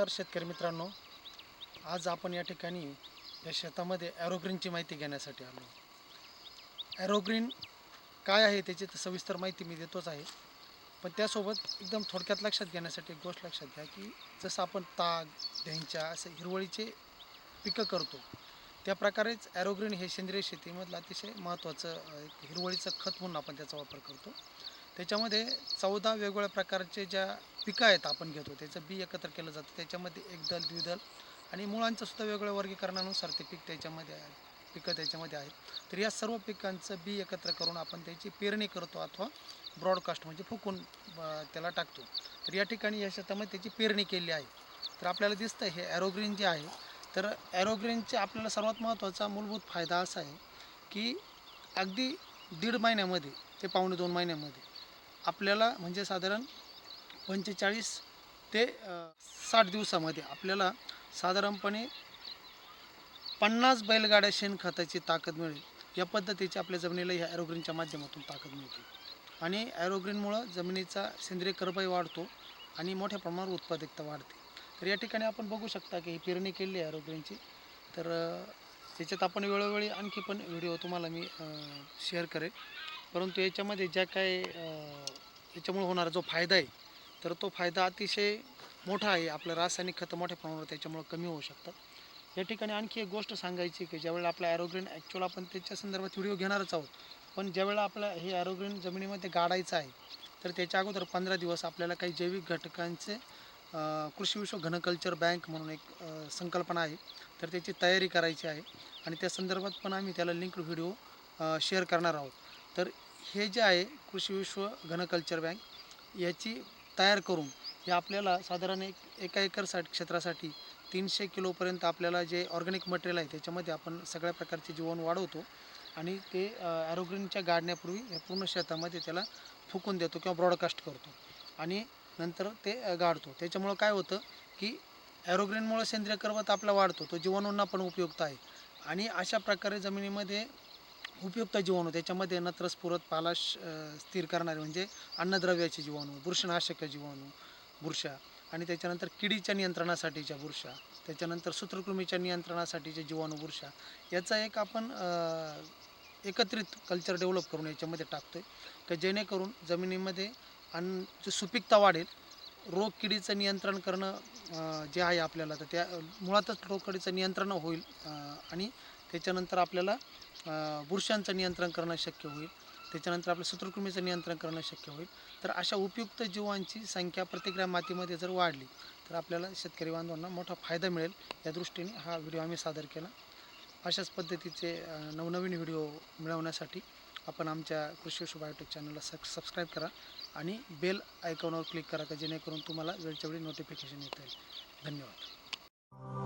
नमस्कार शेतकरी मित्रांनो, आज आपण या ठिकाणी या शेतामध्ये ॲरोग्रीनची माहिती घेण्यासाठी आलो. ॲरोग्रीन काय आहे त्याची तर सविस्तर माहिती मी देतोच आहे, पण त्यासोबत एकदम थोडक्यात लक्षात घेण्यासाठी एक गोष्ट लक्षात घ्या की जसं आपण ताग, ढेंचा असे हिरवळीचे पिकं करतो, त्या प्रकारेच ॲरोग्रीन हे सेंद्रिय शेतीमधलं अतिशय महत्त्वाचं एक हिरवळीचं खत म्हणून आपण त्याचा वापर करतो. त्याच्यामध्ये 14 वेगवेगळ्या प्रकारचे ज्या पिकं आहेत आपण घेतो, त्याचं बी एकत्र केलं जातं. त्याच्यामध्ये एकदल, द्विदल आणि मुळांचं सुद्धा वेगवेगळ्या वर्गीकरणानुसार ते पीक त्याच्यामध्ये आहे, पिकं त्याच्यामध्ये आहेत. तर या सर्व पिकांचं बी एकत्र करून आपण त्याची पेरणी करतो अथवा ब्रॉडकास्ट म्हणजे फुकून त्याला टाकतो. तर या ठिकाणी या शेतामध्ये त्याची पेरणी केली आहे. तर आपल्याला दिसतं हे ॲरोग्रीन जे आहे, तर ॲरोग्रीनचे आपल्याला सर्वात महत्त्वाचा मूलभूत फायदा असा आहे की अगदी 1.5 महिन्यामध्ये ते पावणे 2 महिन्यामध्ये आपल्याला म्हणजे साधारण 45 ते 60 दिवसामध्ये आपल्याला साधारणपणे 50 बैलगाड्या शेणखताची ताकद मिळेल. या पद्धतीची आपल्या जमिनीला ह्या ॲरोग्रीनच्या माध्यमातून ताकद मिळते आणि ॲरोग्रीनमुळं जमिनीचा सेंद्रिय कर्बही वाढतो आणि मोठ्या प्रमाणावर उत्पादकता वाढते. तर या ठिकाणी आपण बघू शकता की ही पेरणी केली आहे ॲरोग्रीनची. तर त्याच्यात आपण वेळोवेळी आणखी पण व्हिडिओ तुम्हाला मी शेअर करेन. परंतु याच्यामध्ये ज्या काय याच्यामुळे होणारा जो फायदा आहे, तर तो फायदा अतिशय मोठा आहे. आपलं रासायनिक खतं मोठ्या प्रमाणावर त्याच्यामुळे कमी होऊ शकतात. या ठिकाणी आणखी एक गोष्ट सांगायची की ज्यावेळेला आपला ॲरोग्रीन ॲक्च्युअल आपण त्याच्या संदर्भात व्हिडिओ घेणारच आहोत. पण ज्यावेळेला आपला हे ॲरोग्रीन जमिनीमध्ये गाडायचं आहे, तर त्याच्या अगोदर 15 दिवस आपल्याला काही जैविक घटकांचे कृषी विश्व घनकल्चर बँक म्हणून एक संकल्पना आहे. तर त्याची तयारी करायची आहे आणि त्या संदर्भात पण आम्ही त्याला लिंक व्हिडिओ शेअर करणार आहोत. तर हे जे आहे कृषी विश्व घनकल्चर बँक याची तयार करून हे आपल्याला साधारण एका एकरसाठी क्षेत्रासाठी 300 किलोपर्यंत आपल्याला जे ऑर्गॅनिक मटेरियल आहे त्याच्यामध्ये आपण सगळ्या प्रकारचे जीवाणू वाढवतो आणि ते ॲरोग्रीनच्या गाडण्यापूर्वी हे पूर्ण शेतामध्ये त्याला फुकून देतो किंवा ब्रॉडकास्ट करतो आणि नंतर ते गाडतो. त्याच्यामुळं काय होतं की ॲरोग्रीनमुळं सेंद्रिय कर्बत आपला वाढतो, तो जीवाणूंना पण उपयुक्त आहे आणि अशा प्रकारे जमिनीमध्ये उपयुक्त जीवाणू त्याच्यामध्ये नत्र, स्फुरद, पालाश स्थिर करणारे म्हणजे अन्नद्रव्याचे जीवाणू, बुरशीनाशक जीवाणू, बुरशा आणि त्याच्यानंतर किडीच्या नियंत्रणासाठीच्या बुरशा, त्याच्यानंतर सूत्रकृमीच्या नियंत्रणासाठीचे जीवाणू बुरशा, याचा एक आपण एकत्रित कल्चर डेव्हलप करून याच्यामध्ये टाकतो आहे की जेणेकरून जमिनीमध्ये जी सुपीकता वाढेल. रोग किडीचं नियंत्रण करणं जे आहे आपल्याला, तर त्या मुळातच रोगकिडीचं नियंत्रण होईल आणि त्याच्यानंतर आपल्याला बुरशांचं नियंत्रण करणं शक्य होईल. त्याच्यानंतर आपल्या सूत्रकृमीचं नियंत्रण करणं शक्य होईल. तर अशा उपयुक्त जीवांची संख्या प्रति ग्रॅम मातीमध्ये जर वाढली तर आपल्याला शेतकरी बांधवांना मोठा फायदा मिळेल. या दृष्टीने हा व्हिडिओ आम्ही सादर केला. अशाच पद्धतीचे नवनवीन व्हिडिओ मिळवण्यासाठी आपण आमच्या कृषी विश्व बायोटेक चॅनलला सबस्क्राईब करा आणि बेल आयकॉनवर क्लिक करा, जेणेकरून तुम्हाला वेळच्या वेळी नोटिफिकेशन येता येईल. धन्यवाद.